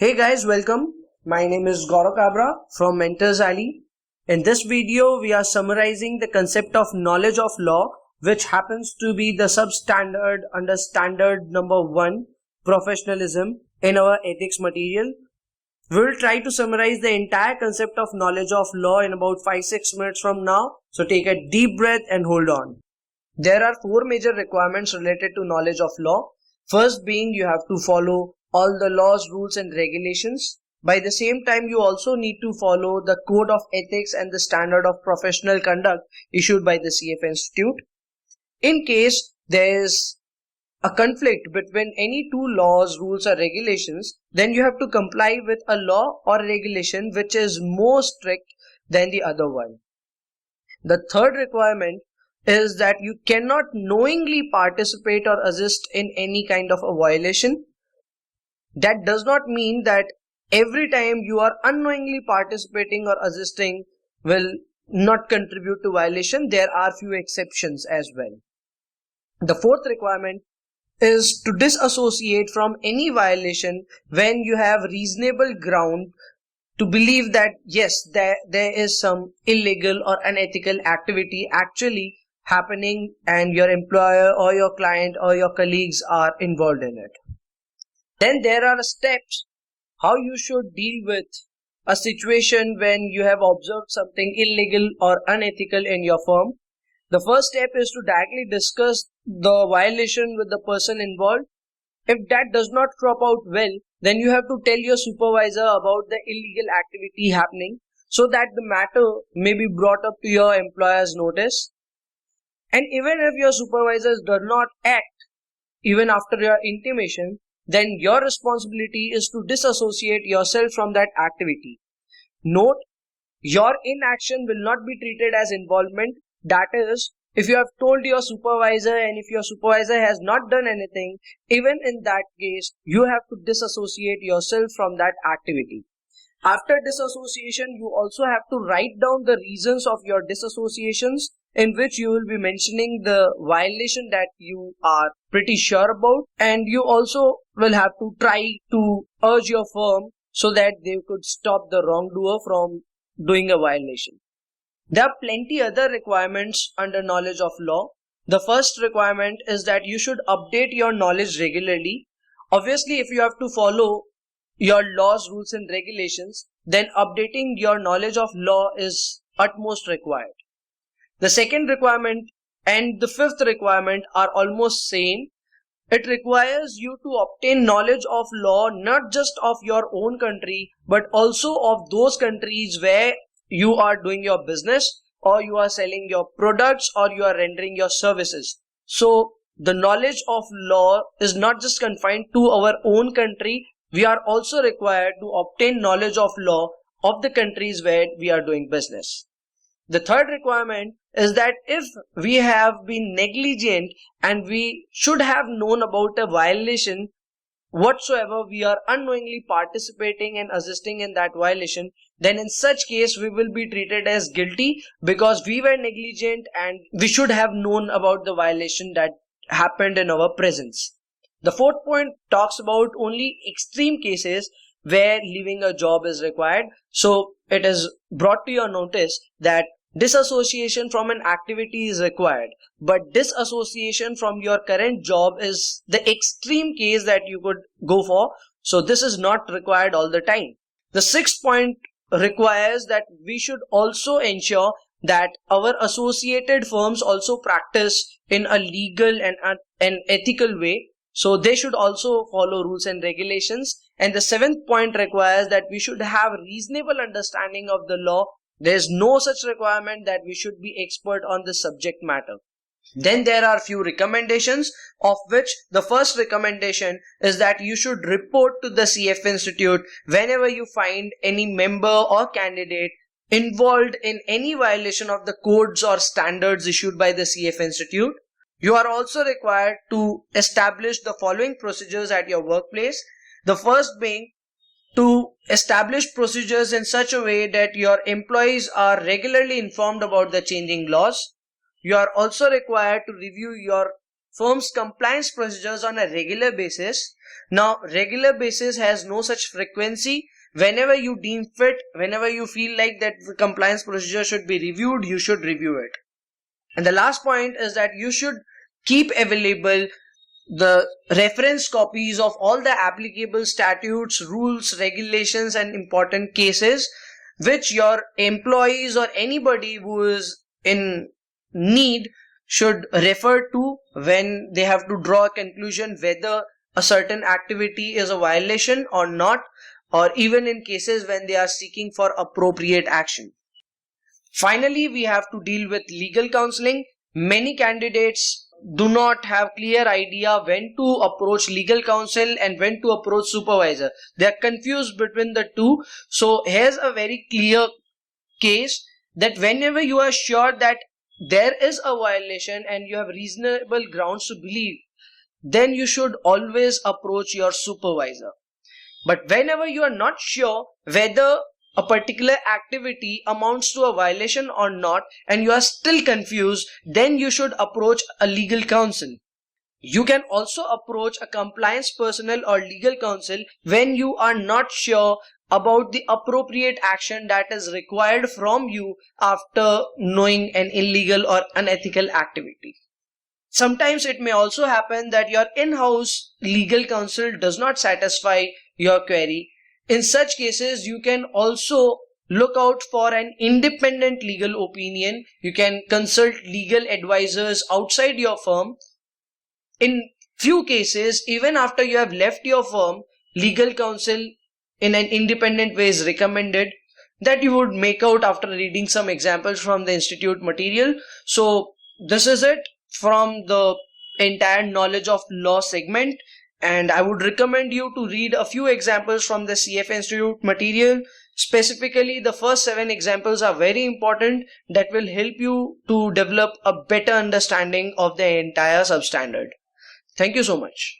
Hey guys, welcome. My name is Gaurav Kabra from Mentors Alley. In this video, we are summarizing the concept of knowledge of law, which happens to be the substandard under standard number 1, professionalism, in our ethics material. We will try to summarize the entire concept of knowledge of law in about 5-6 minutes from now. So take a deep breath and hold on. There are 4 major requirements related to knowledge of law. First being you have to follow all the laws, rules and regulations. By the same time, you also need to follow the code of ethics and the standard of professional conduct issued by the CF Institute. In case there is a conflict between any two laws, rules or regulations, then you have to comply with a law or regulation which is more strict than the other one. The third requirement is that you cannot knowingly participate or assist in any kind of a violation. That does not mean that every time you are unknowingly participating or assisting will not contribute to violation. There are few exceptions as well. The fourth requirement is to disassociate from any violation when you have reasonable ground to believe that yes, there is some illegal or unethical activity actually happening and your employer or your client or your colleagues are involved in it. Then there are steps how you should deal with a situation when you have observed something illegal or unethical in your firm. The first step is to directly discuss the violation with the person involved. If that does not crop out well, then you have to tell your supervisor about the illegal activity happening so that the matter may be brought up to your employer's notice. And even if your supervisors do not act even after your intimation, then your responsibility is to disassociate yourself from that activity. Note, your inaction will not be treated as involvement. That is, if you have told your supervisor and if your supervisor has not done anything, even in that case, you have to disassociate yourself from that activity. After disassociation, you also have to write down the reasons of your disassociations, in which you will be mentioning the violation that you are pretty sure about, and you also will have to try to urge your firm so that they could stop the wrongdoer from doing a violation. There are plenty other requirements under knowledge of law. The first requirement is that you should update your knowledge regularly. Obviously, if you have to follow your laws, rules and regulations, then updating your knowledge of law is utmost required. The second requirement and the fifth requirement are almost same. It requires you to obtain knowledge of law not just of your own country but also of those countries where you are doing your business or you are selling your products or you are rendering your services. So the knowledge of law is not just confined to our own country. We are also required to obtain knowledge of law of the countries where we are doing business. The third requirement is that if we have been negligent and we should have known about a violation whatsoever, we are unknowingly participating and assisting in that violation, then in such case we will be treated as guilty because we were negligent and we should have known about the violation that happened in our presence. The fourth point talks about only extreme cases where leaving a job is required. So it is brought to your notice that disassociation from an activity is required, but disassociation from your current job is the extreme case that you could go for. So this is not required all the time. The sixth point requires that we should also ensure that our associated firms also practice in a legal and an ethical way. So they should also follow rules and regulations. And the seventh point requires that we should have reasonable understanding of the law. There is no such requirement that we should be expert on the subject matter. Then there are few recommendations, of which the first recommendation is that you should report to the CF Institute whenever you find any member or candidate involved in any violation of the codes or standards issued by the CF Institute. You are also required to establish the following procedures at your workplace. The first being to establish procedures in such a way that your employees are regularly informed about the changing laws. You are also required to review your firm's compliance procedures on a regular basis. Now, regular basis has no such frequency. Whenever you deem fit, whenever you feel like that the compliance procedure should be reviewed, you should review it. And the last point is that you should keep available the reference copies of all the applicable statutes, rules, regulations, and important cases which your employees or anybody who is in need should refer to when they have to draw a conclusion whether a certain activity is a violation or not, or even in cases when they are seeking for appropriate action. Finally, we have to deal with legal counseling. Many candidates do not have clear idea when to approach legal counsel and when to approach supervisor. They are confused between the two. So here's a very clear case that whenever you are sure that there is a violation and you have reasonable grounds to believe, then you should always approach your supervisor. But whenever you are not sure whether a particular activity amounts to a violation or not and you are still confused, then you should approach a legal counsel. You can also approach a compliance personnel or legal counsel when you are not sure about the appropriate action that is required from you after knowing an illegal or unethical activity. Sometimes it may also happen that your in-house legal counsel does not satisfy your query. In such cases, you can also look out for an independent legal opinion. You can consult legal advisors outside your firm. In few cases, even after you have left your firm, legal counsel in an independent way is recommended. That you would make out after reading some examples from the institute material. So this is it from the entire knowledge of law segment, and I would recommend you to read a few examples from the CFA Institute material. Specifically, the first 7 examples are very important that will help you to develop a better understanding of the entire substandard. Thank you so much.